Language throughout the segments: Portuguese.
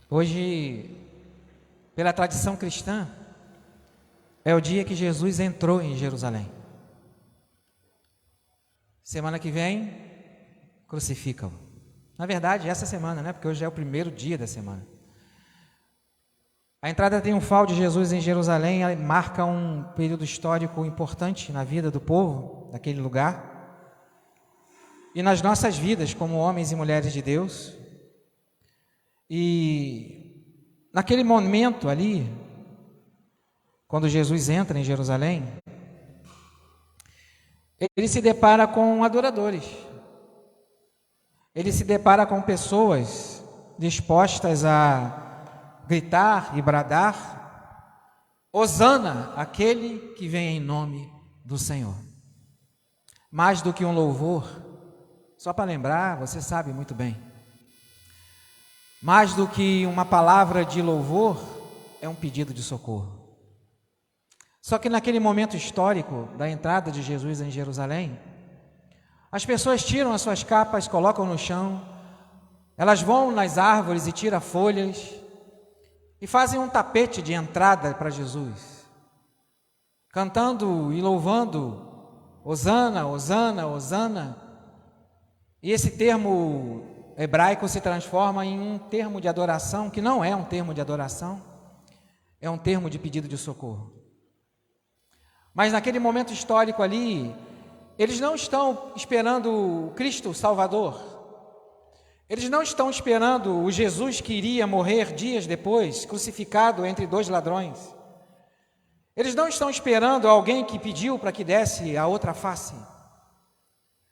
Hoje, pela tradição cristã, é o dia que Jesus entrou em Jerusalém. Semana que vem, crucificam. Na verdade, essa semana, né? Porque hoje é o primeiro dia da semana. A entrada triunfal de Jesus em Jerusalém marca um período histórico importante na vida do povo daquele lugar e nas nossas vidas como homens e mulheres de Deus. E naquele momento ali, quando Jesus entra em Jerusalém, ele se depara com adoradores. Ele se depara com pessoas dispostas a gritar e bradar: Hosana, aquele que vem em nome do Senhor. Mais do que um louvor, só para lembrar, você sabe muito bem, mais do que uma palavra de louvor, é um pedido de socorro. Só que naquele momento histórico da entrada de Jesus em Jerusalém, as pessoas tiram as suas capas, colocam no chão, elas vão nas árvores e tiram folhas e fazem um tapete de entrada para Jesus, cantando e louvando Hosana, Hosana, Hosana. E esse termo hebraico se transforma em um termo de adoração, que não é um termo de adoração, é um termo de pedido de socorro. Mas naquele momento histórico ali, eles não estão esperando o Cristo Salvador. Eles não estão esperando o Jesus que iria morrer dias depois, crucificado entre dois ladrões. Eles não estão esperando alguém que pediu para que desse a outra face.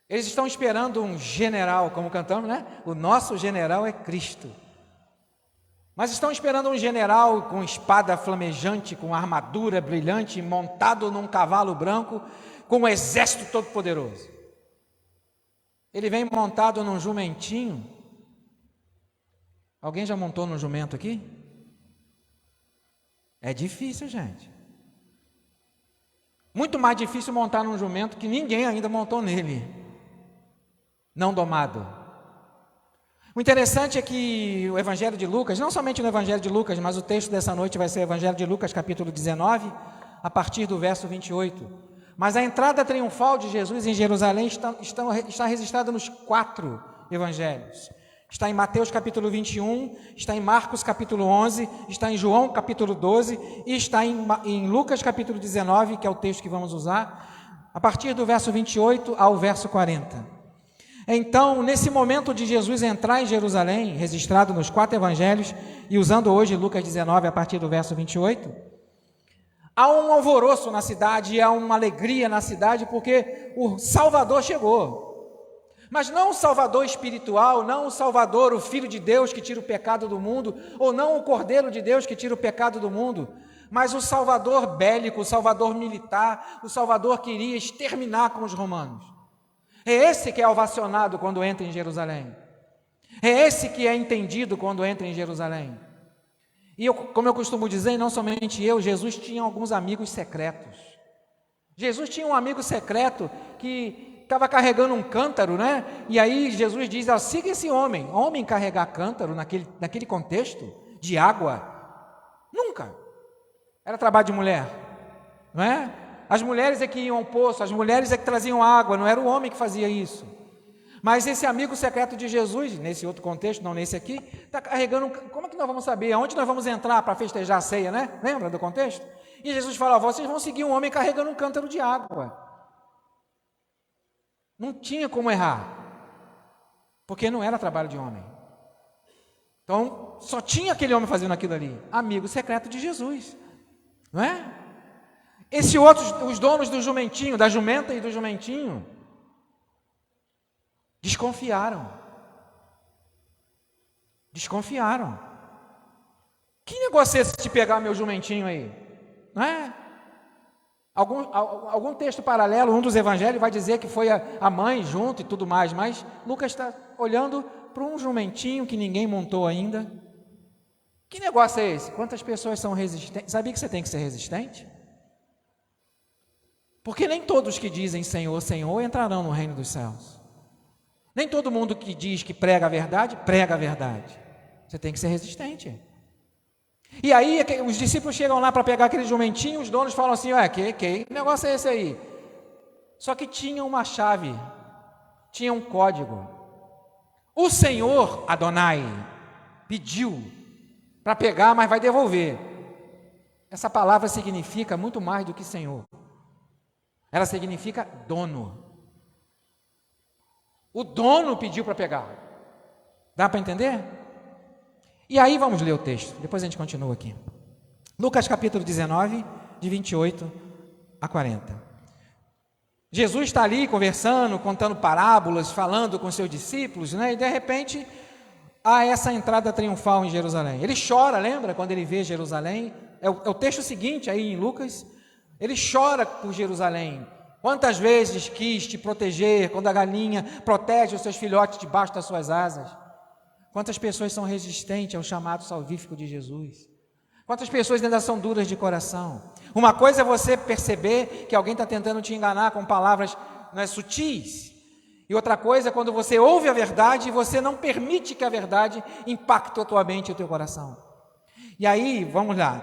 Eles estão esperando um general, como cantamos, né? O nosso general é Cristo. Mas estão esperando um general com espada flamejante, com armadura brilhante, montado num cavalo branco, com um exército todo poderoso. Ele vem montado num jumentinho. Alguém já montou num jumento aqui? É difícil, gente. Muito mais difícil montar num jumento que ninguém ainda montou nele, não domado. O interessante é que o Evangelho de Lucas, não somente no Evangelho de Lucas, mas o texto dessa noite vai ser o Evangelho de Lucas, capítulo 19, a partir do verso 28. Mas a entrada triunfal de Jesus em Jerusalém está registrada nos 4 evangelhos. Está em Mateus capítulo 21, está em Marcos capítulo 11, está em João capítulo 12 e está em Lucas capítulo 19, que é o texto que vamos usar, a partir do verso 28 ao verso 40. Então, nesse momento de Jesus entrar em Jerusalém, registrado nos 4 evangelhos, e usando hoje Lucas 19 a partir do verso 28, há um alvoroço na cidade, há uma alegria na cidade, porque o Salvador chegou. Mas não o Salvador espiritual, não o Salvador, o Filho de Deus que tira o pecado do mundo, ou não o Cordeiro de Deus que tira o pecado do mundo, mas o Salvador bélico, o Salvador militar, o Salvador que iria exterminar com os romanos. É esse que é ovacionado quando entra em Jerusalém. É esse que é entendido quando entra em Jerusalém. E como eu costumo dizer, não somente eu, Jesus tinha alguns amigos secretos. Jesus tinha um amigo secreto que estava carregando um cântaro, né? E aí Jesus diz: siga esse homem. Homem carregar cântaro naquele contexto de água, nunca. Era trabalho de mulher, não é? As mulheres é que iam ao poço, as mulheres é que traziam água, não era o homem que fazia isso. Mas esse amigo secreto de Jesus, nesse outro contexto, não nesse aqui, está carregando. Como é que nós vamos saber? Aonde nós vamos entrar para festejar a ceia, né? Lembra do contexto? E Jesus fala: vocês vão seguir um homem carregando um cântaro de água. Não tinha como errar, porque não era trabalho de homem. Então, só tinha aquele homem fazendo aquilo ali, amigo secreto de Jesus, não é? Esse outro, os donos do jumentinho, da jumenta e do jumentinho, desconfiaram. Que negócio é esse de pegar meu jumentinho aí? Não é? Algum texto paralelo, um dos evangelhos vai dizer que foi a mãe junto e tudo mais, mas Lucas está olhando para um jumentinho que ninguém montou ainda. Que negócio é esse? Quantas pessoas são resistentes? Sabia que você tem que ser resistente? Porque nem todos que dizem Senhor, Senhor entrarão no reino dos céus. Nem todo mundo que diz que prega a verdade, prega a verdade. Você tem que ser resistente. E aí os discípulos chegam lá para pegar aquele jumentinho, os donos falam assim, que negócio é esse aí? Só que tinha uma chave, tinha um código. O Senhor, Adonai, pediu para pegar, mas vai devolver. Essa palavra significa muito mais do que Senhor. Ela significa dono. O dono pediu para pegar. Dá para entender? E aí vamos ler o texto, depois a gente continua aqui. Lucas capítulo 19, de 28 a 40. Jesus está ali conversando, contando parábolas, falando com seus discípulos, né? E de repente há essa entrada triunfal em Jerusalém. Ele chora, lembra? Quando ele vê Jerusalém. É o texto seguinte aí em Lucas. Ele chora por Jerusalém. Quantas vezes quis te proteger quando a galinha protege os seus filhotes debaixo das suas asas? Quantas pessoas são resistentes ao chamado salvífico de Jesus? Quantas pessoas ainda são duras de coração? Uma coisa é você perceber que alguém está tentando te enganar com palavras sutis. E outra coisa é quando você ouve a verdade e você não permite que a verdade impacte a tua mente e o teu coração. E aí, vamos lá.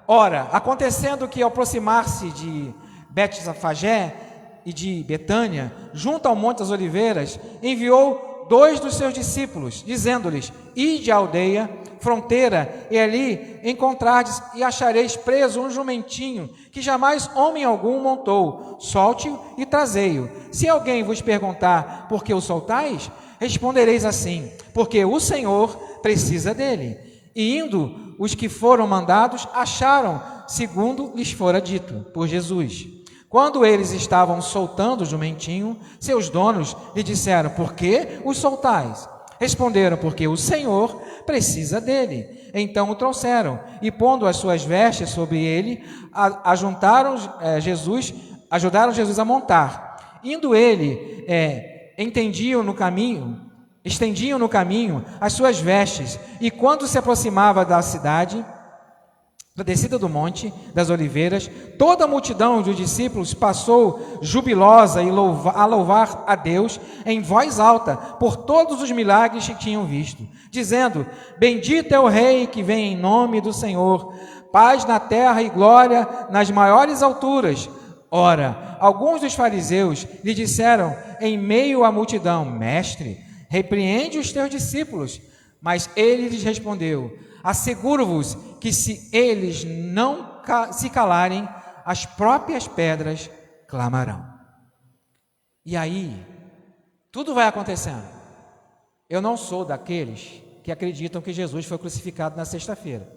Ora, acontecendo que ao aproximar-se de Betfagé e de Betânia, junto ao Monte das Oliveiras, enviou 2 dos seus discípulos, dizendo-lhes: ide à aldeia, fronteira, e ali encontrardes e achareis preso um jumentinho, que jamais homem algum montou, solte-o e trazei-o. Se alguém vos perguntar por que o soltais, respondereis assim: porque o Senhor precisa dele. E indo os que foram mandados, acharam, segundo lhes fora dito, por Jesus. Quando eles estavam soltando o jumentinho, seus donos lhe disseram: por que os soltais? Responderam: porque o Senhor precisa dele. Então o trouxeram, e pondo as suas vestes sobre ele, ajudaram Jesus a montar. Indo ele, estendiam no caminho as suas vestes, e quando se aproximava da cidade, da descida do Monte das Oliveiras, toda a multidão dos discípulos passou jubilosa a louvar a Deus em voz alta por todos os milagres que tinham visto, dizendo: bendito é o Rei que vem em nome do Senhor, paz na terra e glória nas maiores alturas. Ora, alguns dos fariseus lhe disseram em meio à multidão: mestre, repreende os teus discípulos. Mas ele lhes respondeu: asseguro-vos que se eles não se calarem, as próprias pedras clamarão. E aí, tudo vai acontecendo. Eu não sou daqueles que acreditam que Jesus foi crucificado na sexta-feira,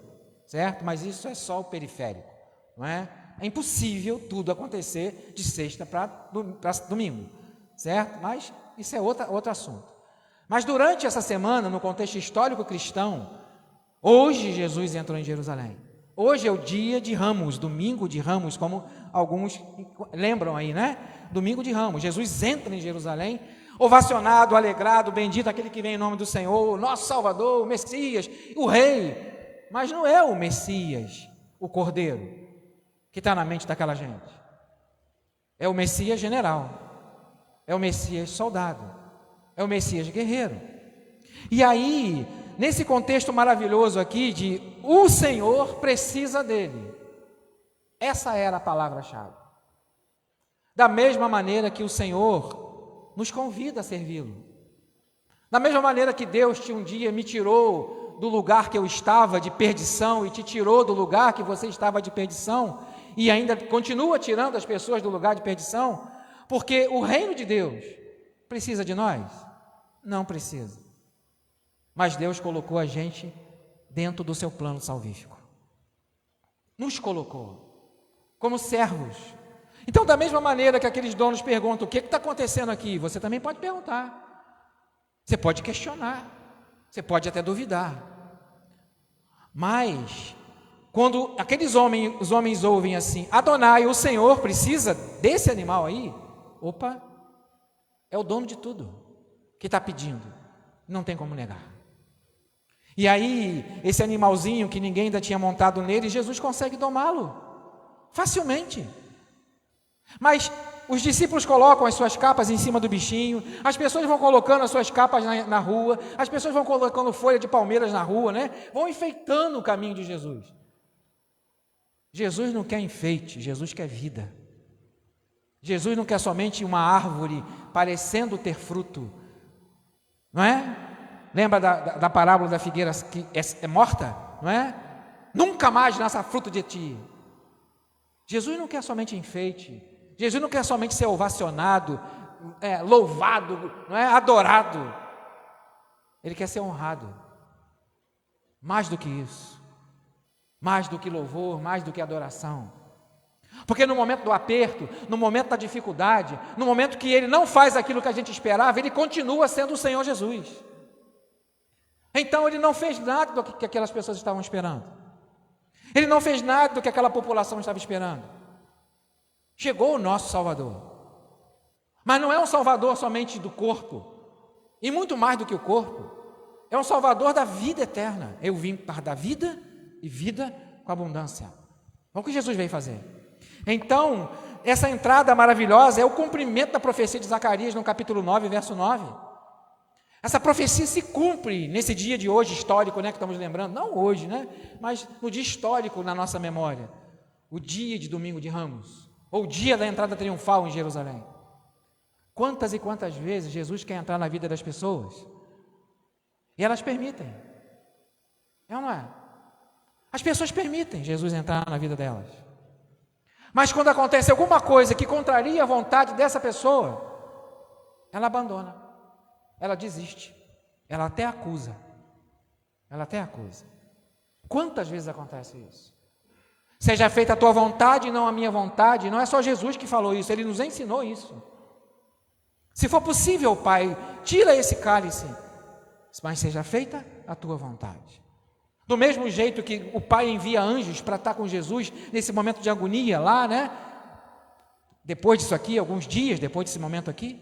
certo? Mas isso é só o periférico, não é? É impossível tudo acontecer de sexta para domingo, certo? Mas isso é outro assunto. Mas durante essa semana, no contexto histórico cristão, hoje Jesus entrou em Jerusalém. Hoje é o dia de Ramos, domingo de Ramos, como alguns lembram aí, né? Domingo de Ramos. Jesus entra em Jerusalém, ovacionado, alegrado, bendito aquele que vem em nome do Senhor, nosso Salvador, o Messias, o Rei. Mas não é o Messias, o Cordeiro, que está na mente daquela gente. É o Messias general, é o Messias soldado, é o Messias guerreiro. E aí, nesse contexto maravilhoso aqui de o Senhor precisa dele, essa era a palavra-chave. Da mesma maneira que o Senhor nos convida a servi-lo. Da mesma maneira que Deus um dia me tirou do lugar que eu estava de perdição e te tirou do lugar que você estava de perdição e ainda continua tirando as pessoas do lugar de perdição, porque o reino de Deus precisa de nós? Não precisa. Mas Deus colocou a gente dentro do seu plano salvífico. Nos colocou como servos. Então, da mesma maneira que aqueles donos perguntam: o que está acontecendo aqui? Você também pode perguntar. Você pode questionar. Você pode até duvidar. Mas, quando aqueles os homens ouvem assim: Adonai, o Senhor precisa desse animal aí. Opa, é o dono de tudo que está pedindo. Não tem como negar. E aí, esse animalzinho que ninguém ainda tinha montado nele, Jesus consegue domá-lo facilmente. Mas os discípulos colocam as suas capas em cima do bichinho, as pessoas vão colocando as suas capas na rua, as pessoas vão colocando folha de palmeiras na rua, né? Vão enfeitando o caminho de Jesus. Jesus não quer enfeite, Jesus quer vida. Jesus não quer somente uma árvore parecendo ter fruto, não é? Lembra da parábola da figueira que é morta, não é? Nunca mais nasça fruto de ti. Jesus não quer somente enfeite, Jesus não quer somente ser ovacionado, louvado, não é? Adorado. Ele quer ser honrado. Mais do que isso. Mais do que louvor, mais do que adoração. Porque no momento do aperto, no momento da dificuldade, no momento que ele não faz aquilo que a gente esperava, ele continua sendo o Senhor Jesus. Então ele não fez nada do que aquelas pessoas estavam esperando. Ele não fez nada do que aquela população estava esperando. Chegou o nosso Salvador. Mas não é um Salvador somente do corpo, e muito mais do que o corpo. É um Salvador da vida eterna. Eu vim para dar vida e vida com abundância. É o que Jesus veio fazer. Então, essa entrada maravilhosa é o cumprimento da profecia de Zacarias no capítulo 9, verso 9. Essa profecia se cumpre nesse dia de hoje histórico, né, que estamos lembrando, não hoje, né, mas no dia histórico na nossa memória, o dia de Domingo de Ramos, ou o dia da entrada triunfal em Jerusalém. Quantas e quantas vezes Jesus quer entrar na vida das pessoas e elas permitem, é ou não é? As pessoas permitem Jesus entrar na vida delas. Mas quando acontece alguma coisa que contraria a vontade dessa pessoa, ela abandona, ela desiste, ela até acusa. Quantas vezes acontece isso? Seja feita a tua vontade e não a minha vontade. Não é só Jesus que falou isso, ele nos ensinou isso. Se for possível, Pai, tira esse cálice, mas seja feita a tua vontade. Do mesmo jeito que o Pai envia anjos para estar com Jesus nesse momento de agonia lá, né? Depois disso aqui, alguns dias depois desse momento aqui,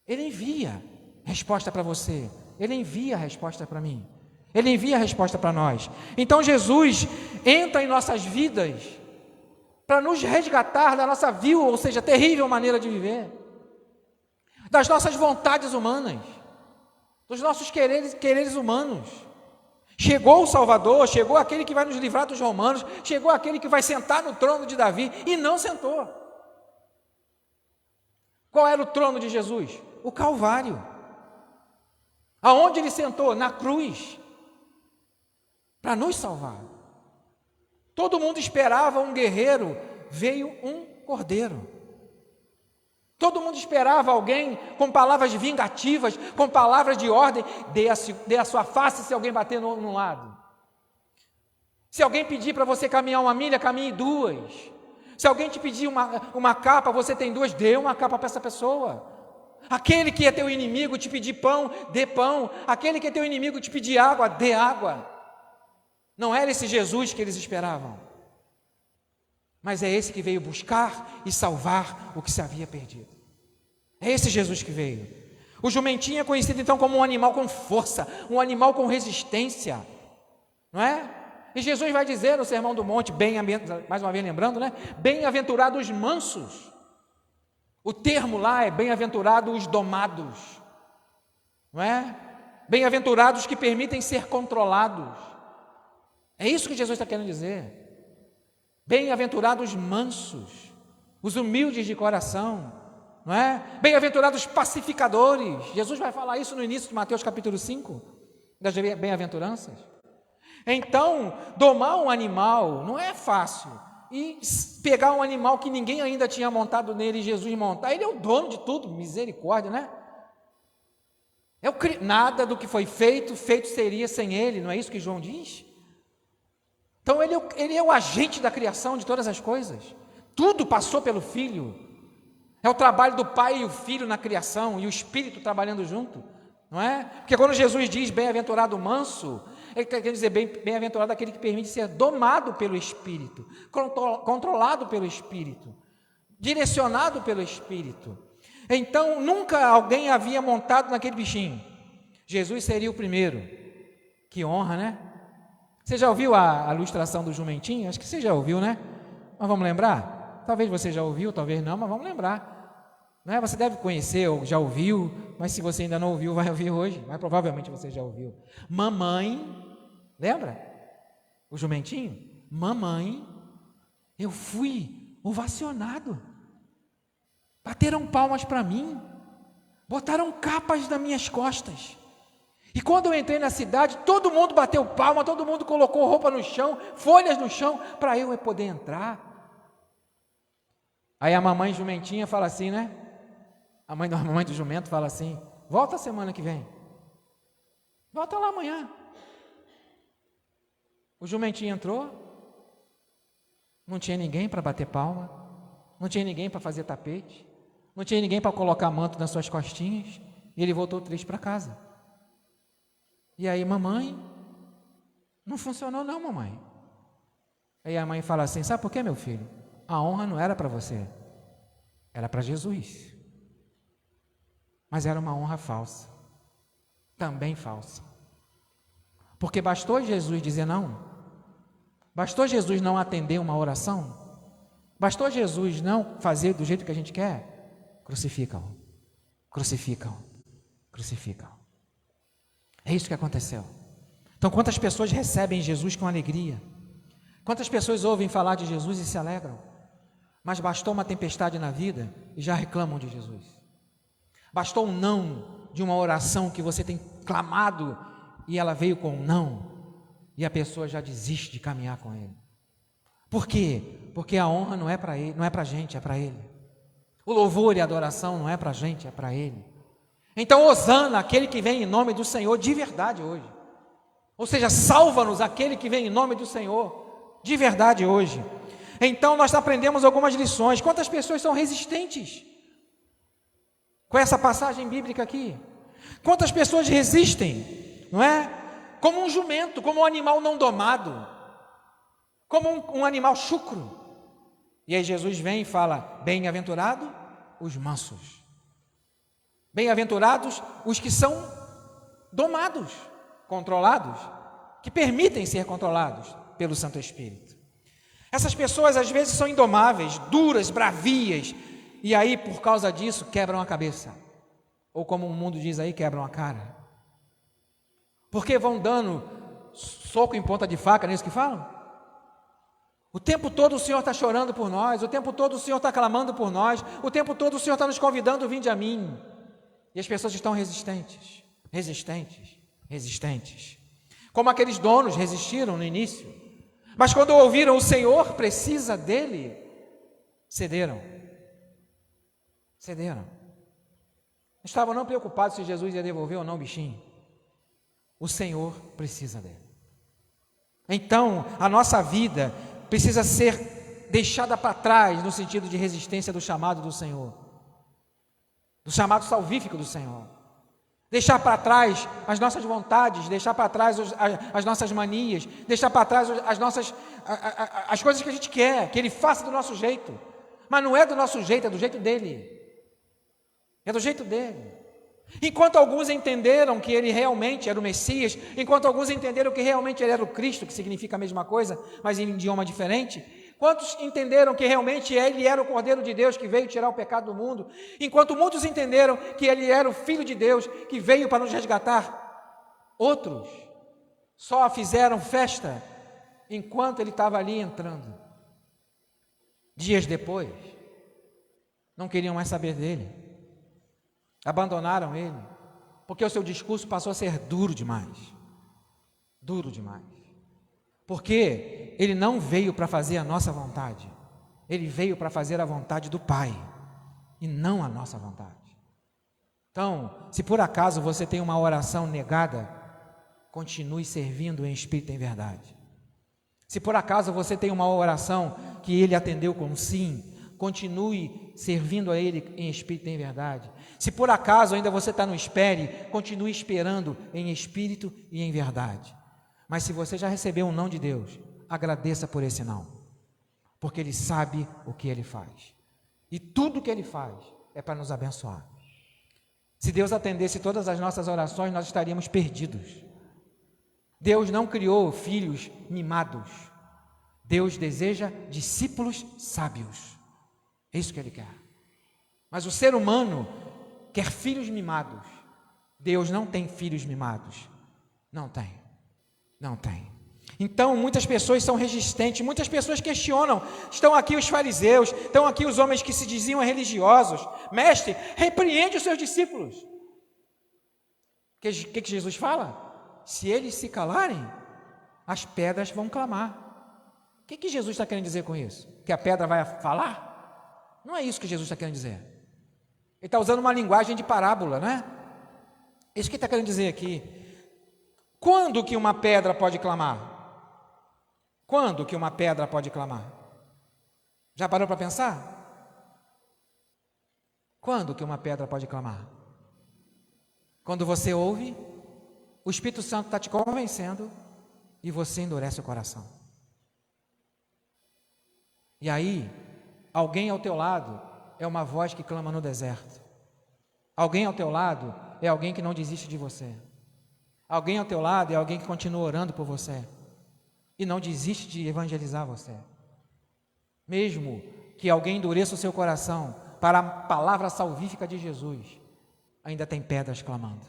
Ele envia resposta para você, Ele envia a resposta para mim, Ele envia a resposta para nós. Então Jesus entra em nossas vidas para nos resgatar da nossa vil, ou seja, terrível maneira de viver, das nossas vontades humanas, dos nossos quereres humanos. Chegou o Salvador, chegou aquele que vai nos livrar dos romanos, chegou aquele que vai sentar no trono de Davi, e não sentou. Qual era o trono de Jesus? O Calvário. Aonde ele sentou? Na cruz, para nos salvar. Todo mundo esperava um guerreiro, veio um cordeiro. Todo mundo esperava alguém com palavras vingativas, com palavras de ordem, dê a sua face se alguém bater no lado. Se alguém pedir para você caminhar 1 milha, caminhe 2. Se alguém te pedir uma capa, você tem 2, dê uma capa para essa pessoa. Aquele que é teu inimigo te pedir pão, dê pão. Aquele que é teu inimigo te pedir água, dê água. Não era esse Jesus que eles esperavam, mas é esse que veio buscar e salvar o que se havia perdido. É esse Jesus que veio. O jumentinho é conhecido então como um animal com força, um animal com resistência, não é? E Jesus vai dizer no Sermão do Monte, mais uma vez lembrando, né? Bem-aventurados os mansos. O termo lá é bem-aventurados os domados, não é? Bem-aventurados que permitem ser controlados. É isso que Jesus está querendo dizer. Bem-aventurados os mansos, os humildes de coração, não é? Bem-aventurados os pacificadores. Jesus vai falar isso no início de Mateus capítulo 5, das bem-aventuranças. Então, domar um animal não é fácil. E pegar um animal que ninguém ainda tinha montado nele, Jesus montar, ele é o dono de tudo, misericórdia, né? Nada do que foi feito seria sem ele, não é isso que João diz? Então ele é o agente da criação de todas as coisas. Tudo passou pelo Filho. É o trabalho do Pai e o Filho na criação, e o Espírito trabalhando junto, não é? Porque quando Jesus diz bem-aventurado o manso, ele quer dizer bem-aventurado aquele que permite ser domado pelo Espírito, controlado pelo Espírito, direcionado pelo Espírito. Então nunca alguém havia montado naquele bichinho. Jesus seria o primeiro. Que honra, né? Você já ouviu a ilustração do jumentinho? Acho que você já ouviu, né? Mas vamos lembrar? Talvez você já ouviu, talvez não, mas vamos lembrar. Não é? Você deve conhecer ou já ouviu, mas se você ainda não ouviu, vai ouvir hoje. Mas provavelmente você já ouviu. Mamãe, lembra? O jumentinho? Mamãe, eu fui ovacionado. Bateram palmas para mim. Botaram capas nas minhas costas. E quando eu entrei na cidade, todo mundo bateu palma, todo mundo colocou roupa no chão, folhas no chão, para eu poder entrar. Aí a mamãe jumentinha fala assim, né? A mamãe do jumento fala assim: volta semana que vem. Volta lá amanhã. O jumentinho entrou, não tinha ninguém para bater palma, não tinha ninguém para fazer tapete, não tinha ninguém para colocar manto nas suas costinhas, e ele voltou triste para casa. E aí, mamãe, não funcionou não, mamãe. Aí a mãe fala assim: sabe por quê, meu filho? A honra não era para você, era para Jesus. Mas era uma honra falsa, também falsa. Porque bastou Jesus dizer não? Bastou Jesus não atender uma oração? Bastou Jesus não fazer do jeito que a gente quer? Crucificam, crucificam, crucificam. É isso que aconteceu. Então, quantas pessoas recebem Jesus com alegria? Quantas pessoas ouvem falar de Jesus e se alegram? Mas bastou uma tempestade na vida e já reclamam de Jesus. Bastou um não de uma oração que você tem clamado e ela veio com um não, e a pessoa já desiste de caminhar com ele. Por quê? Porque a honra não é para ele, não é para a gente, é para ele. O louvor e a adoração não é para a gente, é para ele. Então, hosana, aquele que vem em nome do Senhor de verdade hoje. Ou seja, salva-nos aquele que vem em nome do Senhor de verdade hoje. Então, nós aprendemos algumas lições. Quantas pessoas são resistentes com essa passagem bíblica aqui? Quantas pessoas resistem, não é? Como um jumento, como um animal não domado, como um animal chucro. E aí Jesus vem e fala: bem-aventurado os mansos, bem-aventurados os que são domados, controlados, que permitem ser controlados pelo Santo Espírito. Essas pessoas às vezes são indomáveis, duras, bravias, e aí por causa disso quebram a cabeça, ou como o mundo diz aí, quebram a cara, porque vão dando soco em ponta de faca, não é isso que falam? O tempo todo o Senhor está chorando por nós, o tempo todo o Senhor está clamando por nós, o tempo todo o Senhor está nos convidando: vinde a mim. E as pessoas estão resistentes, resistentes, resistentes, como aqueles donos resistiram no início, mas quando ouviram o Senhor precisa dele, cederam. Estavam não preocupados se Jesus ia devolver ou não o bichinho. O Senhor precisa dele. Então, a nossa vida precisa ser deixada para trás no sentido de resistência do chamado do Senhor, do chamado salvífico do Senhor. Deixar para trás as nossas vontades, deixar para trás as nossas manias, deixar para trás as coisas que a gente quer, que Ele faça do nosso jeito. Mas não é do nosso jeito, é do jeito dEle. É do jeito dEle. Enquanto alguns entenderam que Ele realmente era o Messias, enquanto alguns entenderam que realmente Ele era o Cristo, que significa a mesma coisa, mas em idioma diferente, quantos entenderam que realmente Ele era o Cordeiro de Deus que veio tirar o pecado do mundo, enquanto muitos entenderam que Ele era o Filho de Deus que veio para nos resgatar, outros só fizeram festa enquanto Ele estava ali entrando. Dias depois, não queriam mais saber dEle, abandonaram Ele, porque o seu discurso passou a ser duro demais, porque Ele não veio para fazer a nossa vontade, Ele veio para fazer a vontade do Pai, e não a nossa vontade. Então, se por acaso você tem uma oração negada, continue servindo em espírito e em verdade. Se por acaso você tem uma oração que Ele atendeu com sim, continue servindo a Ele em espírito e em verdade. Se por acaso ainda você está no espere, continue esperando em espírito e em verdade. Mas se você já recebeu um não de Deus, agradeça por esse não, porque Ele sabe o que Ele faz, e tudo que Ele faz é para nos abençoar. Se Deus atendesse todas as nossas orações, nós estaríamos perdidos. Deus não criou filhos mimados, Deus deseja discípulos sábios, É isso que Ele quer. Mas o ser humano quer filhos mimados. Deus não tem filhos mimados. Não tem. Não tem. Então, muitas pessoas são resistentes, muitas pessoas questionam. Estão aqui os fariseus, estão aqui os homens que se diziam religiosos. Mestre, repreende os seus discípulos. O que Jesus fala? Se eles se calarem, as pedras vão clamar. O que Jesus está querendo dizer com isso? Que a pedra vai falar? Não é isso que Jesus está querendo dizer. Ele está usando uma linguagem de parábola, não é? Isso que ele está querendo dizer aqui. Quando que uma pedra pode clamar? Quando que uma pedra pode clamar? Já parou para pensar? Quando que uma pedra pode clamar? Quando você ouve, o Espírito Santo está te convencendo e você endurece o coração. E aí, alguém ao teu lado é uma voz que clama no deserto. Alguém ao teu lado é alguém que não desiste de você. Alguém ao teu lado é alguém que continua orando por você e não desiste de evangelizar você. Mesmo que alguém endureça o seu coração para a palavra salvífica de Jesus, ainda tem pedras clamando.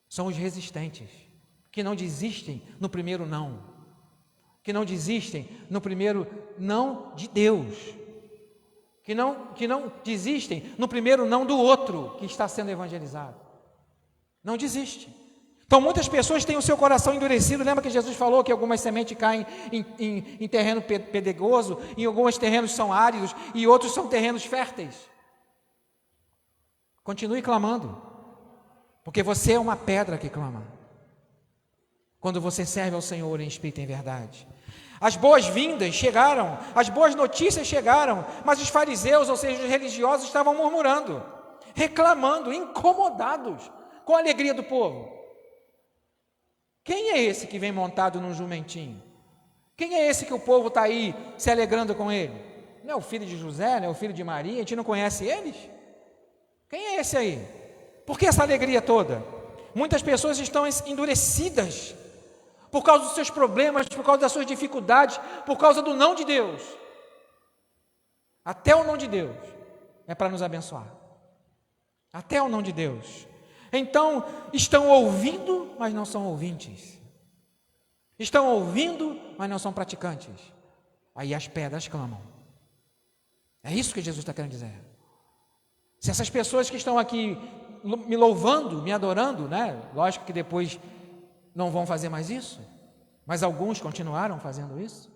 São os resistentes, que não desistem no primeiro não, que não desistem no primeiro não de Deus, que não desistem no primeiro não do outro que está sendo evangelizado. Não desiste. Então muitas pessoas têm o seu coração endurecido. Lembra que Jesus falou que algumas sementes caem em terreno pedregoso, em alguns terrenos são áridos e outros são terrenos férteis. Continue clamando, porque você é uma pedra que clama. Quando você serve ao Senhor em espírito e em verdade. As boas-vindas chegaram, as boas notícias chegaram, mas os fariseus, ou seja, os religiosos, estavam murmurando, reclamando, incomodados com a alegria do povo. Quem é esse que vem montado num jumentinho? Quem é esse que o povo está aí se alegrando com ele? Não é o filho de José, não é o filho de Maria? A gente não conhece eles? Quem é esse aí? Por que essa alegria toda? Muitas pessoas estão endurecidas por causa dos seus problemas, por causa das suas dificuldades, por causa do não de Deus. Até o não de Deus é para nos abençoar. Até o não de Deus. Então, estão ouvindo, mas não são ouvintes. Estão ouvindo, mas não são praticantes. Aí as pedras clamam. É isso que Jesus está querendo dizer. Se essas pessoas que estão aqui me louvando, me adorando, né? Lógico que depois não vão fazer mais isso, mas alguns continuaram fazendo isso.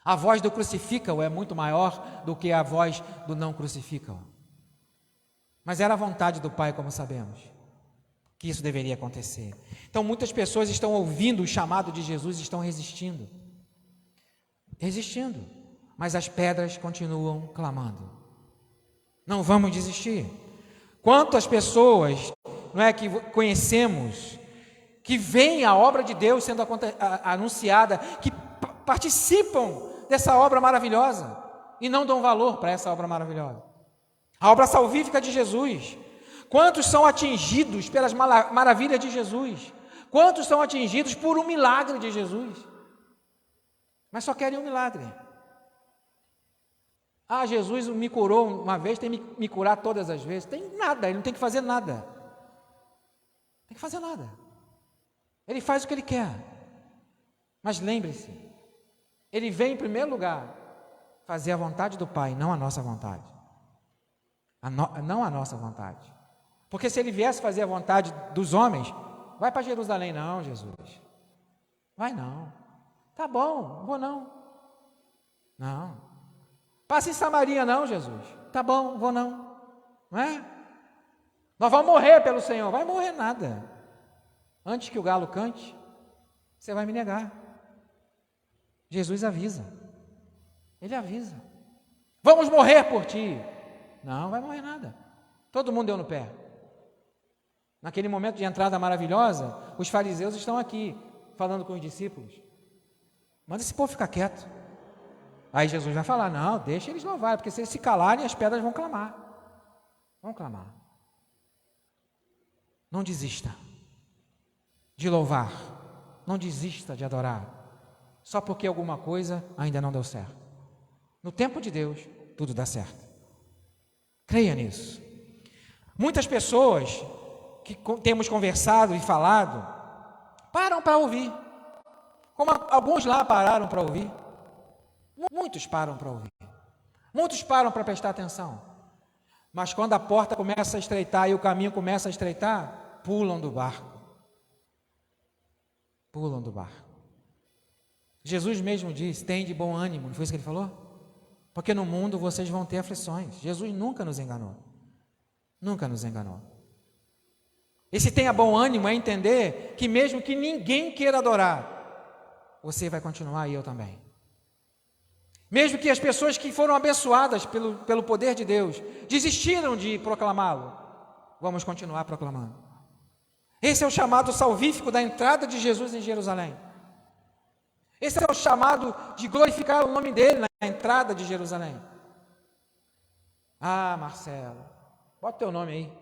A voz do crucifica-o é muito maior do que a voz do não crucifica-o. Mas era a vontade do Pai, como sabemos, que isso deveria acontecer. Então muitas pessoas estão ouvindo o chamado de Jesus e estão resistindo. Resistindo. Mas as pedras continuam clamando. Não vamos desistir. Quantas pessoas, não é, que conhecemos, que veem a obra de Deus sendo anunciada, que participam dessa obra maravilhosa e não dão valor para essa obra maravilhosa. A obra salvífica de Jesus. Quantos são atingidos pelas maravilhas de Jesus? Quantos são atingidos por um milagre de Jesus? Mas só querem um milagre. Ah, Jesus me curou uma vez, tem que me curar todas as vezes. Tem nada, ele não tem que fazer nada. Não tem que fazer nada. Ele faz o que ele quer. Mas lembre-se, ele vem em primeiro lugar fazer a vontade do Pai, não a nossa vontade. Não a nossa vontade. Porque se ele viesse fazer a vontade dos homens, vai para Jerusalém. Não, Jesus. Vai não. Tá bom, vou não. Não. Passa em Samaria não, Jesus. Tá bom, vou não. Não é? Nós vamos morrer pelo Senhor. Vai morrer nada. Antes que o galo cante, você vai me negar. Jesus avisa. Ele avisa. Vamos morrer por ti. Não vai morrer nada. Todo mundo deu no pé. Naquele momento de entrada maravilhosa, os fariseus estão aqui, falando com os discípulos. Manda esse povo ficar quieto. Aí Jesus vai falar, não, deixa eles louvarem, porque se eles se calarem, as pedras vão clamar. Vão clamar. Não desista de louvar. Não desista de adorar. Só porque alguma coisa ainda não deu certo. No tempo de Deus, tudo dá certo. Creia nisso. Muitas pessoas que temos conversado e falado, param para ouvir. Como alguns lá pararam para ouvir. Muitos param para ouvir. Muitos param para prestar atenção. Mas quando a porta começa a estreitar e o caminho começa a estreitar, pulam do barco. Pulam do barco. Jesus mesmo disse, tem de bom ânimo, não foi isso que ele falou? Porque no mundo vocês vão ter aflições. Jesus nunca nos enganou. Nunca nos enganou. Esse tenha bom ânimo é entender que mesmo que ninguém queira adorar, você vai continuar e eu também. Mesmo que as pessoas que foram abençoadas pelo poder de Deus desistiram de proclamá-lo, vamos continuar proclamando. Esse é o chamado salvífico da entrada de Jesus em Jerusalém. Esse é o chamado de glorificar o nome dele na entrada de Jerusalém. Ah, Marcelo, bota teu nome aí.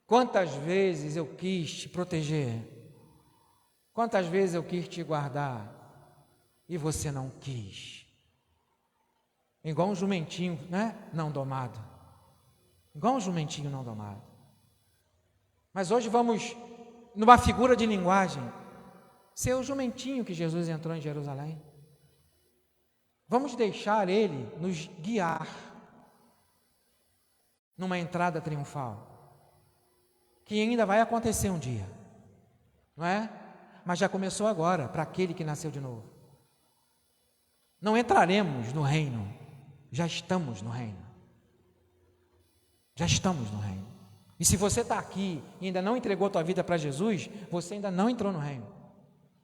Quantas vezes eu quis te proteger, quantas vezes eu quis te guardar, e você não quis. Igual um jumentinho, né? Não domado. Igual um jumentinho não domado. Mas hoje vamos, numa figura de linguagem, ser o jumentinho que Jesus entrou em Jerusalém. Vamos deixar ele nos guiar numa entrada triunfal, que ainda vai acontecer um dia, não é? Mas já começou agora, para aquele que nasceu de novo. Não entraremos no reino, já estamos no reino. Já estamos no reino. E se você está aqui e ainda não entregou a tua vida para Jesus, você ainda não entrou no reino.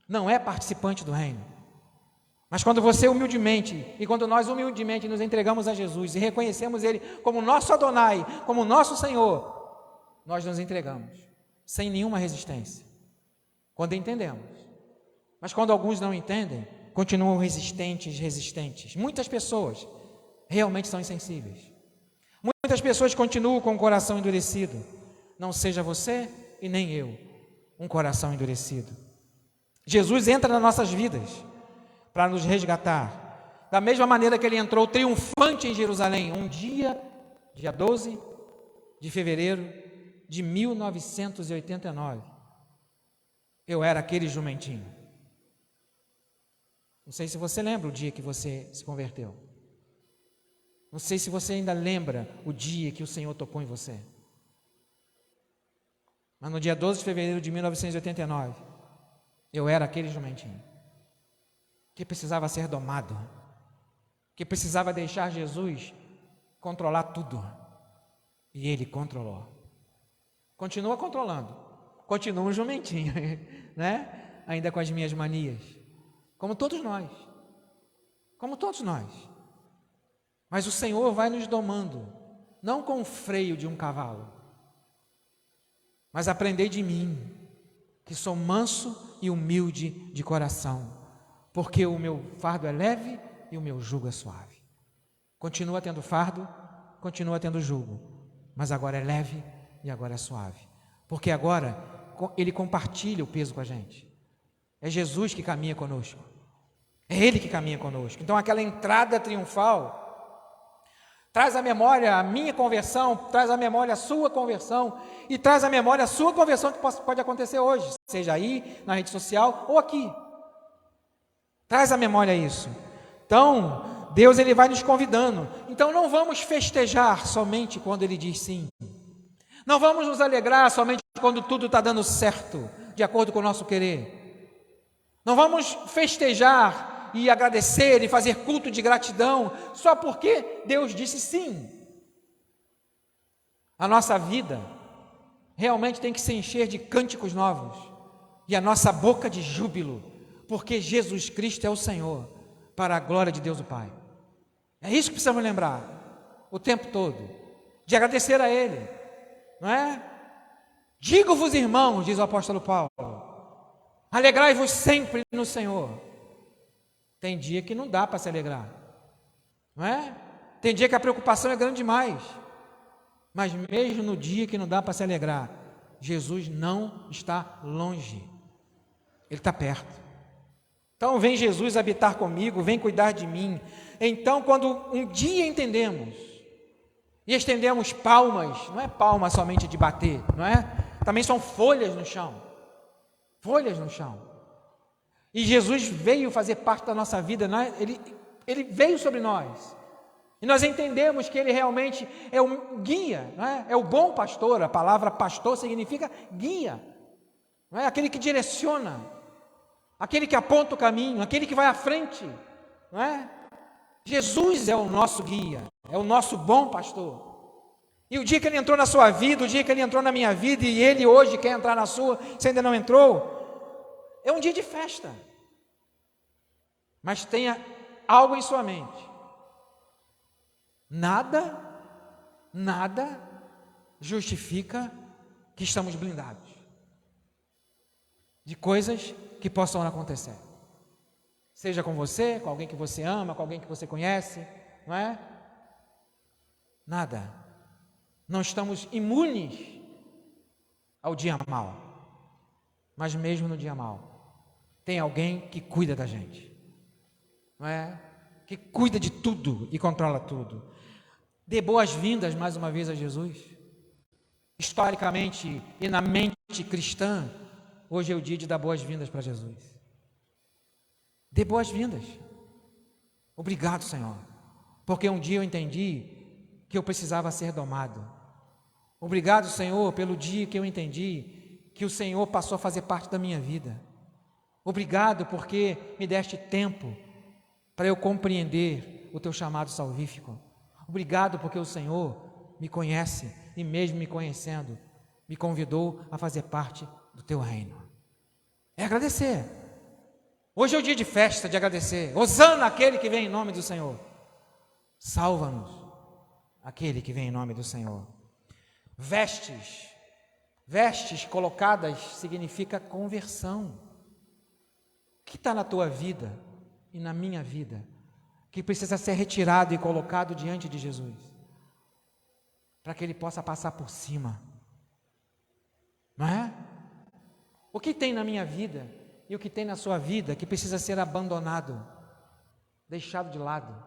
Não é participante do reino. Mas quando você humildemente, e quando nós humildemente nos entregamos a Jesus e reconhecemos Ele como nosso Adonai, como nosso Senhor, nós nos entregamos, sem nenhuma resistência. Quando entendemos. Mas quando alguns não entendem, continuam resistentes. Muitas pessoas realmente são insensíveis. Muitas pessoas continuam com o coração endurecido. Não seja você e nem eu um coração endurecido. Jesus entra nas nossas vidas para nos resgatar. Da mesma maneira que Ele entrou triunfante em Jerusalém, um dia 12 de fevereiro de 1989. Eu era aquele jumentinho. Não sei se você lembra o dia que você se converteu. Não sei se você ainda lembra o dia que o Senhor tocou em você. Mas no dia 12 de fevereiro de 1989, eu era aquele jumentinho que precisava ser domado, que precisava deixar Jesus controlar tudo. E Ele controlou. Continua controlando. Continua um jumentinho, né? Ainda com as minhas manias. Como todos nós. Como todos nós. Mas o Senhor vai nos domando, não com o freio de um cavalo, mas aprendei de mim, que sou manso e humilde de coração, porque o meu fardo é leve e o meu jugo é suave. Continua tendo fardo, continua tendo jugo, mas agora é leve e agora é suave, porque agora Ele compartilha o peso com a gente. É Jesus que caminha conosco, é Ele que caminha conosco. Então aquela entrada triunfal traz à memória a minha conversão, traz à memória a sua conversão e traz à memória a sua conversão que pode acontecer hoje, seja aí, na rede social ou aqui. Traz à memória isso. Então, Deus Ele vai nos convidando. Então não vamos festejar somente quando Ele diz sim. Não vamos nos alegrar somente quando tudo está dando certo, de acordo com o nosso querer. Não vamos festejar e agradecer e fazer culto de gratidão só porque Deus disse sim. A nossa vida realmente tem que se encher de cânticos novos e a nossa boca de júbilo, porque Jesus Cristo é o Senhor, para a glória de Deus o Pai. É isso que precisamos lembrar o tempo todo, de agradecer a Ele, não é? Digo-vos, irmãos, diz o apóstolo Paulo, alegrai-vos sempre no Senhor. Tem dia que não dá para se alegrar, não é? Tem dia que a preocupação é grande demais, mas mesmo no dia que não dá para se alegrar, Jesus não está longe, Ele está perto. Então vem Jesus habitar comigo, vem cuidar de mim. Então, quando um dia entendemos e estendemos palmas, não é palma somente de bater, não é? Também são folhas no chão. Folhas no chão. E Jesus veio fazer parte da nossa vida, não é? Ele veio sobre nós. E nós entendemos que Ele realmente é um guia, não é? É o bom pastor. A palavra pastor significa guia, não é? Aquele que direciona, aquele que aponta o caminho, aquele que vai à frente, não é? Jesus é o nosso guia, é o nosso bom pastor. E o dia que Ele entrou na sua vida, o dia que Ele entrou na minha vida, e Ele hoje quer entrar na sua, se ainda não entrou, é um dia de festa. Mas tenha algo em sua mente. Nada justifica que estamos blindados de coisas que possam acontecer. Seja com você, com alguém que você ama, com alguém que você conhece, não é? Nada. Não estamos imunes ao dia mau. Mas mesmo no dia mau, tem alguém que cuida da gente, não é? Que cuida de tudo e controla tudo. Dê boas-vindas mais uma vez a Jesus. Historicamente e na mente cristã, hoje é o dia de dar boas-vindas para Jesus. Dê boas-vindas. Obrigado, Senhor, porque um dia eu entendi que eu precisava ser domado. Obrigado, Senhor, pelo dia que eu entendi que o Senhor passou a fazer parte da minha vida. Obrigado porque me deste tempo para eu compreender o teu chamado salvífico. Obrigado porque o Senhor me conhece e mesmo me conhecendo, me convidou a fazer parte do teu reino. É agradecer. Hoje é o dia de festa, de agradecer. Hosana aquele que vem em nome do Senhor. Salva-nos, aquele que vem em nome do Senhor. Vestes colocadas significa conversão. O que está na tua vida e na minha vida que precisa ser retirado e colocado diante de Jesus, para que Ele possa passar por cima, não é? O que tem na minha vida e o que tem na sua vida que precisa ser abandonado, deixado de lado,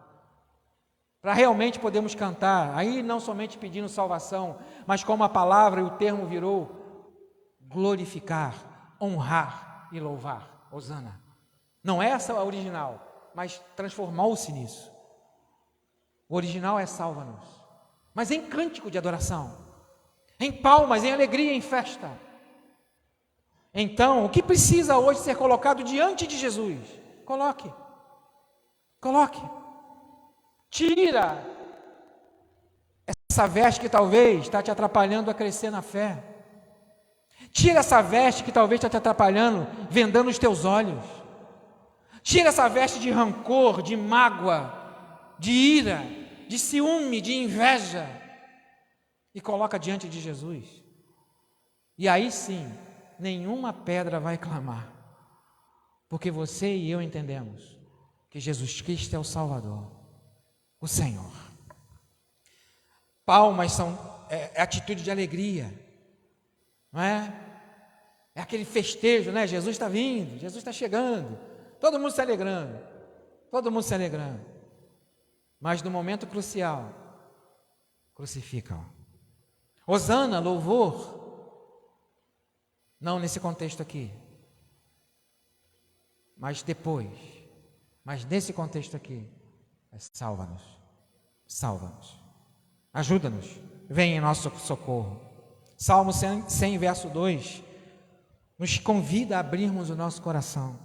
para realmente podermos cantar, aí não somente pedindo salvação, mas como a palavra e o termo virou, glorificar, honrar e louvar. Hosana. Não é essa a original, mas transformou-se nisso. O original é salva-nos, mas em cântico de adoração, em palmas, em alegria, em festa. Então, o que precisa hoje ser colocado diante de Jesus? Coloque. Tira essa veste que talvez está te atrapalhando a crescer na fé. Tira essa veste que talvez está te atrapalhando, vendando os teus olhos. Tira essa veste de rancor, de mágoa, de ira, de ciúme, de inveja, e coloca diante de Jesus. E aí sim, nenhuma pedra vai clamar, porque você e eu entendemos que Jesus Cristo é o Salvador, o Senhor. Palmas é atitude de alegria, não é? É aquele festejo, né? Jesus está vindo, Jesus está chegando, todo mundo se alegrando, mas no momento crucial, crucificam. Hosana, louvor, não nesse contexto aqui, mas depois, mas nesse contexto aqui, salva-nos, ajuda-nos, vem em nosso socorro. Salmo 100, verso 2, nos convida a abrirmos o nosso coração,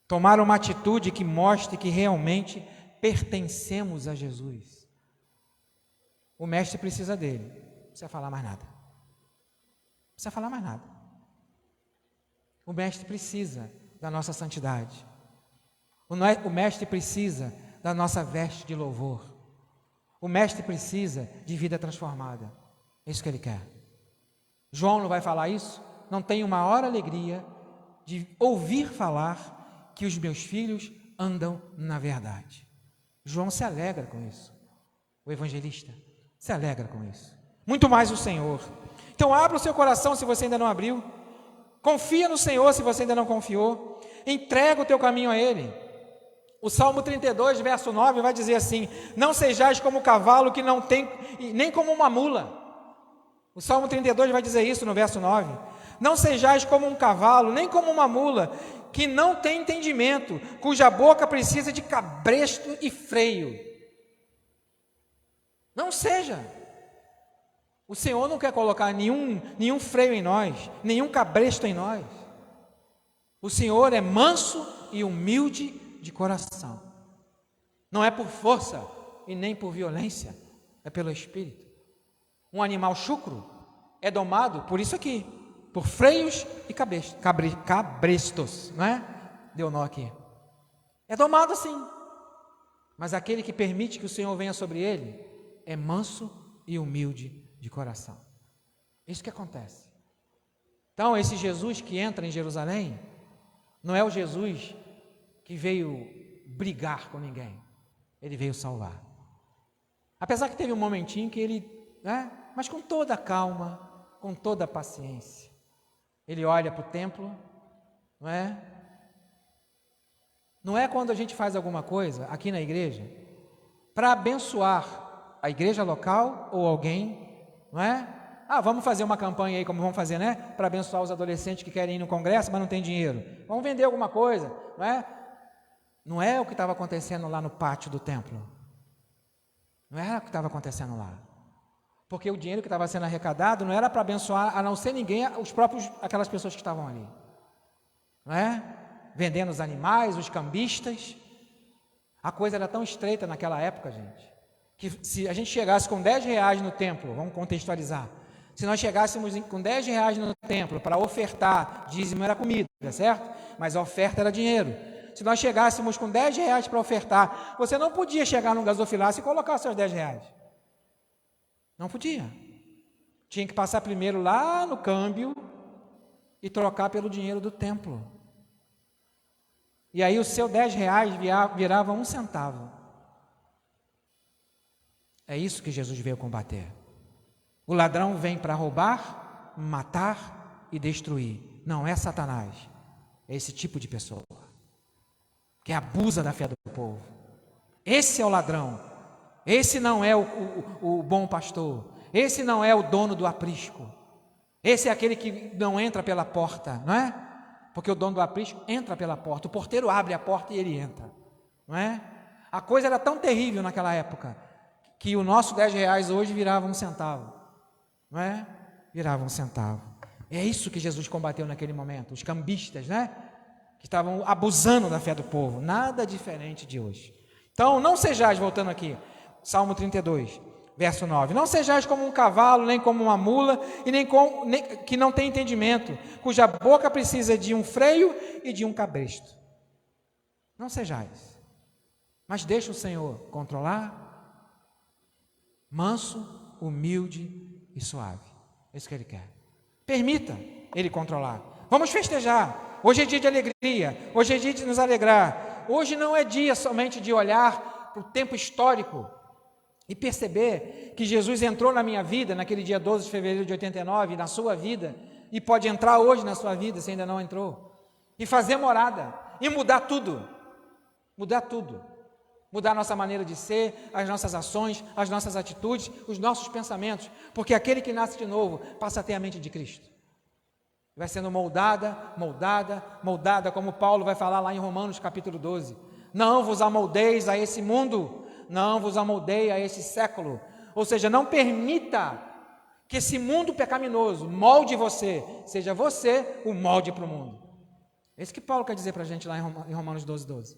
tomar uma atitude que mostre que realmente pertencemos a Jesus. O mestre precisa dele, não precisa falar mais nada. O mestre precisa da nossa santidade. O mestre precisa da nossa veste de louvor. O mestre precisa de vida transformada. É isso que ele quer. João não vai falar isso? Não tenho maior alegria de ouvir falar que os meus filhos andam na verdade. João se alegra com isso. O evangelista se alegra com isso. Muito mais o Senhor. Então abra o seu coração se você ainda não abriu. Confia no Senhor se você ainda não confiou. Entrega o teu caminho a Ele. O Salmo 32, verso 9, vai dizer assim: não sejais como o cavalo que não tem, nem como uma mula. O Salmo 32 vai dizer isso no verso 9. Não sejais como um cavalo, nem como uma mula, que não tem entendimento, cuja boca precisa de cabresto e freio. Não seja. O Senhor não quer colocar nenhum freio em nós, nenhum cabresto em nós. O Senhor é manso e humilde de coração. Não é por força e nem por violência, é pelo Espírito. Um animal chucro é domado por isso aqui, por freios e cabrestos, não é? Deu nó aqui. É domado assim. Mas aquele que permite que o Senhor venha sobre ele é manso e humilde de coração. Isso que acontece. Então, esse Jesus que entra em Jerusalém não é o Jesus que veio brigar com ninguém. Ele veio salvar. Apesar que teve um momentinho que ele, mas com toda a calma, com toda a paciência, ele olha para o templo, não é? Não é quando a gente faz alguma coisa aqui na igreja para abençoar a igreja local ou alguém, não é? Vamos fazer uma campanha aí, como vamos fazer, né? Para abençoar os adolescentes que querem ir no congresso, mas não tem dinheiro. Vamos vender alguma coisa, não é? Não é o que estava acontecendo lá no pátio do templo. Não era o que estava acontecendo lá. Porque o dinheiro que estava sendo arrecadado não era para abençoar a não ser ninguém, aquelas pessoas que estavam ali. Não é? Vendendo os animais, os cambistas. A coisa era tão estreita naquela época, gente, que se a gente chegasse com 10 reais no templo, vamos contextualizar, se nós chegássemos com 10 reais no templo para ofertar, dízimo era comida, certo? Mas a oferta era dinheiro. Se nós chegássemos com 10 reais para ofertar, você não podia chegar num gasofilácio e colocar seus 10 reais. Não podia. Tinha que passar primeiro lá no câmbio e trocar pelo dinheiro do templo. E aí o seu 10 reais virava 1 centavo. É isso que Jesus veio combater. O ladrão vem para roubar, matar e destruir. Não é Satanás. É esse tipo de pessoa que abusa da fé do povo. Esse é o ladrão. Esse não é o bom pastor. Esse não é o dono do aprisco. Esse é aquele que não entra pela porta, não é? Porque o dono do aprisco entra pela porta. O porteiro abre a porta e ele entra, não é? A coisa era tão terrível naquela época que o nosso 10 reais hoje virava 1 centavo, não é? Virava 1 centavo. É isso que Jesus combateu naquele momento. Os cambistas, né? Que estavam abusando da fé do povo. Nada diferente de hoje. Então, não sejais, voltando aqui, Salmo 32, verso 9. Não sejais como um cavalo, nem como uma mula, e nem que não tem entendimento, cuja boca precisa de um freio e de um cabresto. Não sejais. Mas deixa o Senhor controlar. Manso, humilde e suave. É isso que Ele quer. Permita Ele controlar. Vamos festejar. Hoje é dia de alegria. Hoje é dia de nos alegrar. Hoje não é dia somente de olhar para o tempo histórico e perceber que Jesus entrou na minha vida naquele dia 12 de fevereiro de 89, na sua vida, e pode entrar hoje na sua vida se ainda não entrou, e fazer morada, e mudar tudo. Mudar tudo. Mudar a nossa maneira de ser, as nossas ações, as nossas atitudes, os nossos pensamentos, porque aquele que nasce de novo passa a ter a mente de Cristo. Vai sendo moldada, como Paulo vai falar lá em Romanos capítulo 12. Não vos amoldeis a esse mundo, não vos amoldeis a esse século. Ou seja, não permita que esse mundo pecaminoso molde você, seja você o molde para o mundo. É isso que Paulo quer dizer para a gente lá em Romanos 12.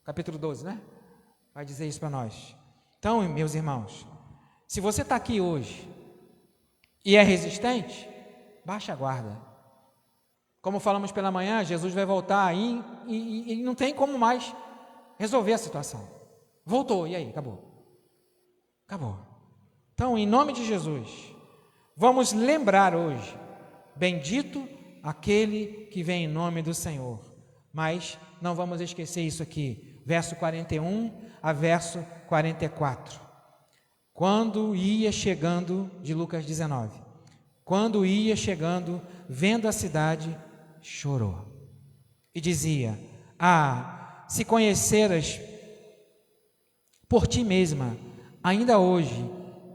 Capítulo 12, né? Vai dizer isso para nós. Então, meus irmãos, se você está aqui hoje e é resistente, baixa a guarda. Como falamos pela manhã, Jesus vai voltar aí e não tem como mais resolver a situação. Voltou, e aí? Acabou. Então, em nome de Jesus, vamos lembrar hoje, bendito aquele que vem em nome do Senhor. Mas não vamos esquecer isso aqui, verso 41 a verso 44. Quando ia chegando, de Lucas 19, quando ia chegando, vendo a cidade, chorou. e dizia: se conheceras por ti mesma, ainda hoje,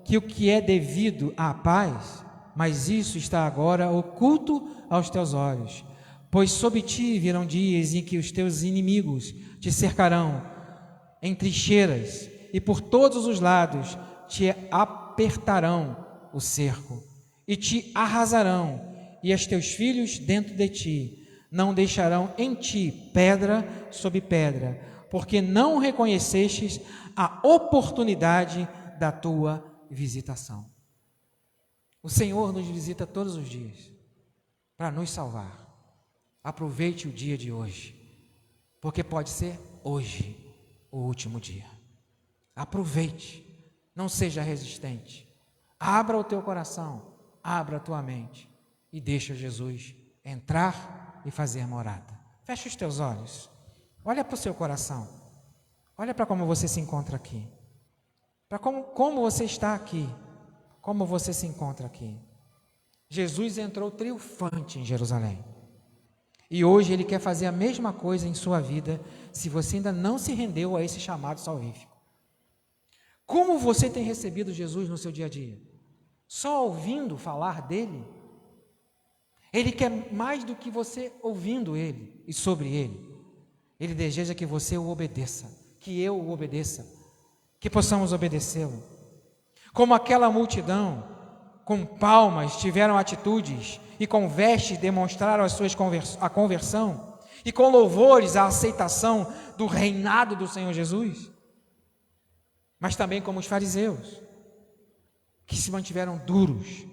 que o que é devido à paz, mas isso está agora oculto aos teus olhos. Pois sob ti virão dias em que os teus inimigos te cercarão em trincheiras e por todos os lados te apertarão o cerco e te arrasarão, e os teus filhos dentro de ti não deixarão em ti pedra sobre pedra, porque não reconhecestes a oportunidade da tua visitação. O Senhor nos visita todos os dias para nos salvar. Aproveite o dia de hoje, porque pode ser hoje o último dia. Aproveite, não seja resistente. Abra o teu coração, abra a tua mente e deixa Jesus entrar e fazer morada. Feche os teus olhos, olha para o seu coração, olha para como você se encontra aqui, para como você está aqui, como você se encontra aqui. Jesus entrou triunfante em Jerusalém. E hoje Ele quer fazer a mesma coisa em sua vida, se você ainda não se rendeu a esse chamado salvífico. Como você tem recebido Jesus no seu dia a dia? Só ouvindo falar dEle? Ele quer mais do que você ouvindo Ele e sobre Ele. Ele deseja que você o obedeça, que eu o obedeça, que possamos obedecê-lo. Como aquela multidão, com palmas tiveram atitudes, e com vestes demonstraram a conversão, e com louvores a aceitação do reinado do Senhor Jesus. Mas também como os fariseus, que se mantiveram duros,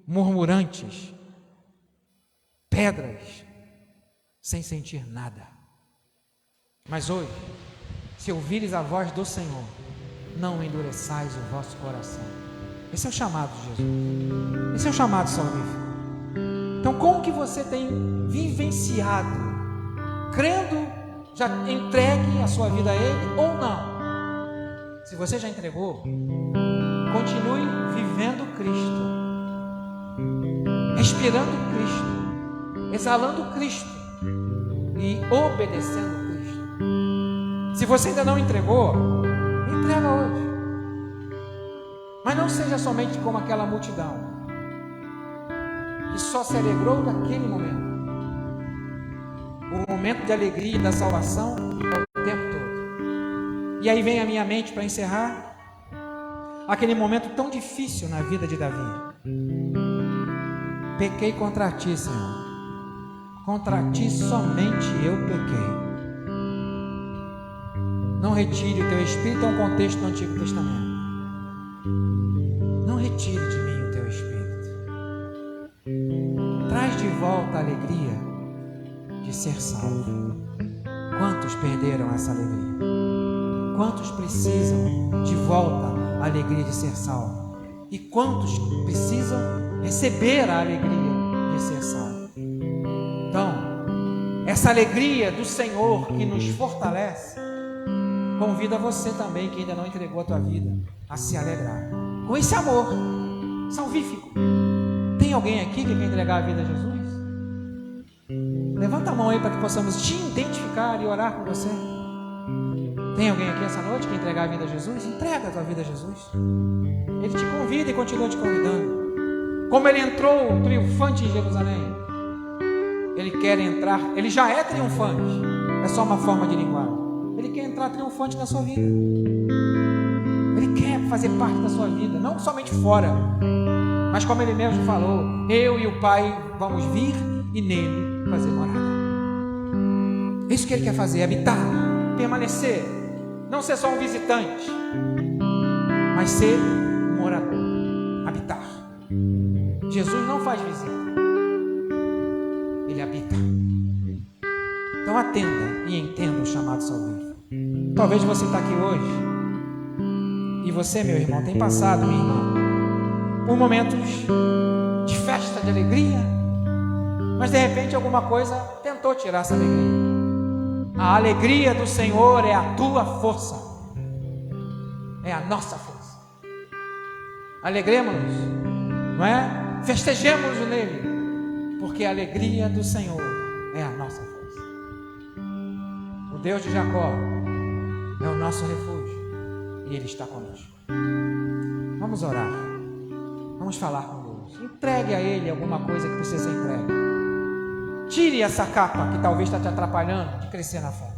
murmurantes, pedras, sem sentir nada. Mas hoje, se ouvires a voz do Senhor, não endureçais o vosso coração. Esse é o chamado de Jesus. Esse é o chamado salvífico. Então, como que você tem vivenciado, crendo, já entregue a sua vida a Ele ou não? Se você já entregou, continue vivendo Cristo, respirando Cristo, exalando Cristo e obedecendo Cristo. Se você ainda não entregou, entrega hoje. Mas não seja somente como aquela multidão que só se alegrou naquele momento. O momento de alegria e da salvação é o tempo todo. E aí vem a minha mente para encerrar aquele momento tão difícil na vida de Davi. Pequei contra ti, Senhor. Contra ti somente eu pequei. Não retire o teu espírito, é um contexto do Antigo Testamento. Não retire de mim o teu espírito. Traz de volta a alegria de ser salvo. Quantos perderam essa alegria? Quantos precisam de volta a alegria de ser salvo? E quantos precisam receber a alegria de ser salvo? Então, essa alegria do Senhor que nos fortalece, convida você também, que ainda não entregou a tua vida, a se alegrar com esse amor salvífico. Tem alguém aqui que quer entregar a vida a Jesus? Levanta a mão aí para que possamos te identificar e orar por você. Tem alguém aqui essa noite que quer entregar a vida a Jesus? Entrega a tua vida a Jesus. Ele te convida e continua te convidando. Como Ele entrou triunfante em Jerusalém, Ele quer entrar. Ele já é triunfante, é só uma forma de linguagem. Ele quer entrar triunfante na sua vida. Ele quer fazer parte da sua vida, não somente fora, mas como Ele mesmo falou, eu e o Pai vamos vir e nele fazer morada. Isso que Ele quer fazer, habitar, permanecer, não ser só um visitante, mas ser um morador, habitar. Jesus não faz visita, Ele habita. Então atenda e entenda o chamado salvífico. Talvez você está aqui hoje e você, meu irmão, tem passado, minha irmã, por momentos de festa, de alegria, mas de repente alguma coisa tentou tirar essa alegria. A alegria do Senhor é a tua força, é a nossa força. Alegremos-nos, não é? Festejemos nele, porque a alegria do Senhor é a nossa força. Deus de Jacó é o nosso refúgio e Ele está conosco. Vamos orar, vamos falar com Deus. Entregue a Ele alguma coisa que precisa ser entregue. Tire essa capa que talvez está te atrapalhando de crescer na fé.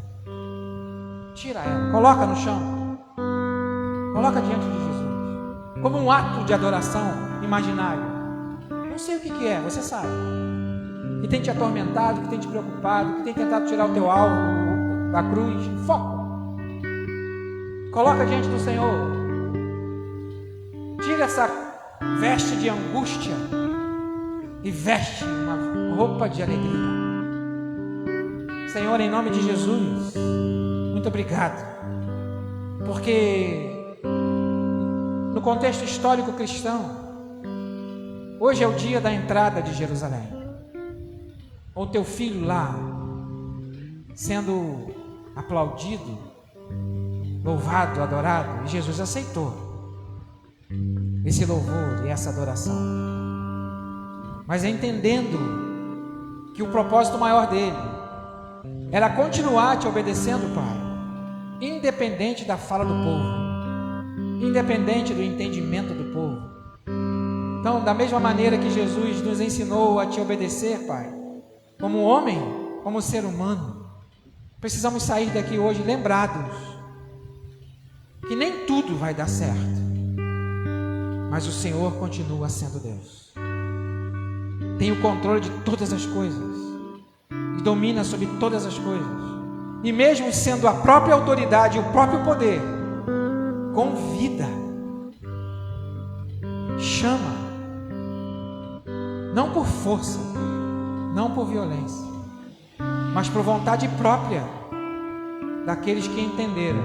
Tira ela, coloca no chão, coloca diante de Jesus, como um ato de adoração imaginário. Não sei o que é, você sabe, que tem te atormentado, que tem te preocupado, que tem tentado tirar o teu alvo da cruz. Foco, coloca diante do Senhor. Tira essa veste de angústia e veste uma roupa de alegria. Senhor, em nome de Jesus, muito obrigado, porque no contexto histórico cristão, hoje é o dia da entrada de Jerusalém. O teu filho lá, sendo aplaudido, louvado, adorado, e Jesus aceitou esse louvor e essa adoração, mas entendendo que o propósito maior dele era continuar te obedecendo, Pai, independente da fala do povo, independente do entendimento do povo. Então, da mesma maneira que Jesus nos ensinou a te obedecer, Pai, como homem, como ser humano, precisamos sair daqui hoje lembrados que nem tudo vai dar certo, mas o Senhor continua sendo Deus, tem o controle de todas as coisas e domina sobre todas as coisas, e mesmo sendo a própria autoridade e o próprio poder, convida, chama, não por força, não por violência, mas por vontade própria daqueles que entenderam: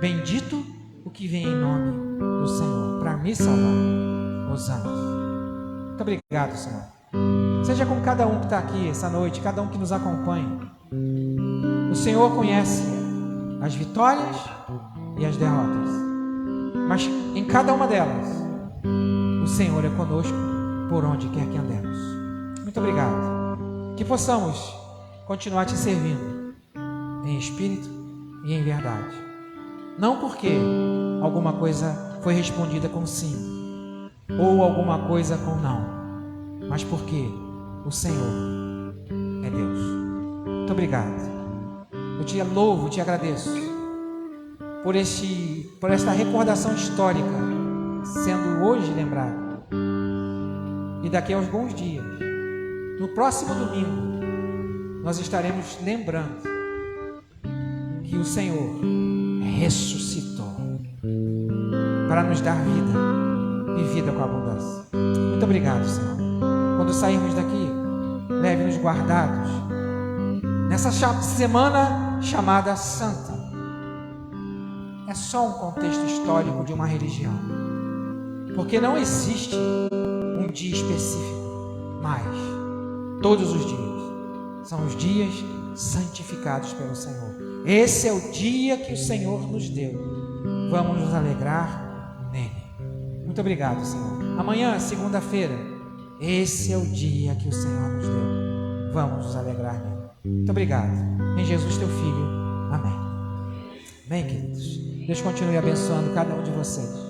bendito o que vem em nome do Senhor para me salvar. Hosana. Muito obrigado, Senhor. Seja com cada um que está aqui essa noite, cada um que nos acompanha. O Senhor conhece as vitórias e as derrotas, mas em cada uma delas o Senhor é conosco por onde quer que andemos. Muito obrigado. Que possamos continuar te servindo em espírito e em verdade, não porque alguma coisa foi respondida com sim ou alguma coisa com não, mas porque o Senhor é Deus. Muito obrigado. Eu te louvo, te agradeço por esta recordação histórica sendo hoje lembrada, e daqui a alguns dias, no próximo domingo, nós estaremos lembrando que o Senhor ressuscitou para nos dar vida e vida com abundância. Muito obrigado, Senhor. Quando sairmos daqui, leve-nos guardados nessa semana chamada Santa. É só um contexto histórico de uma religião, porque não existe um dia específico, mas todos os dias são os dias santificados pelo Senhor. Esse é o dia que o Senhor nos deu. Vamos nos alegrar nele. Muito obrigado, Senhor. Amanhã, segunda-feira, esse é o dia que o Senhor nos deu. Vamos nos alegrar nele. Muito obrigado. Em Jesus, teu Filho. Amém. Amém, queridos. Deus continue abençoando cada um de vocês.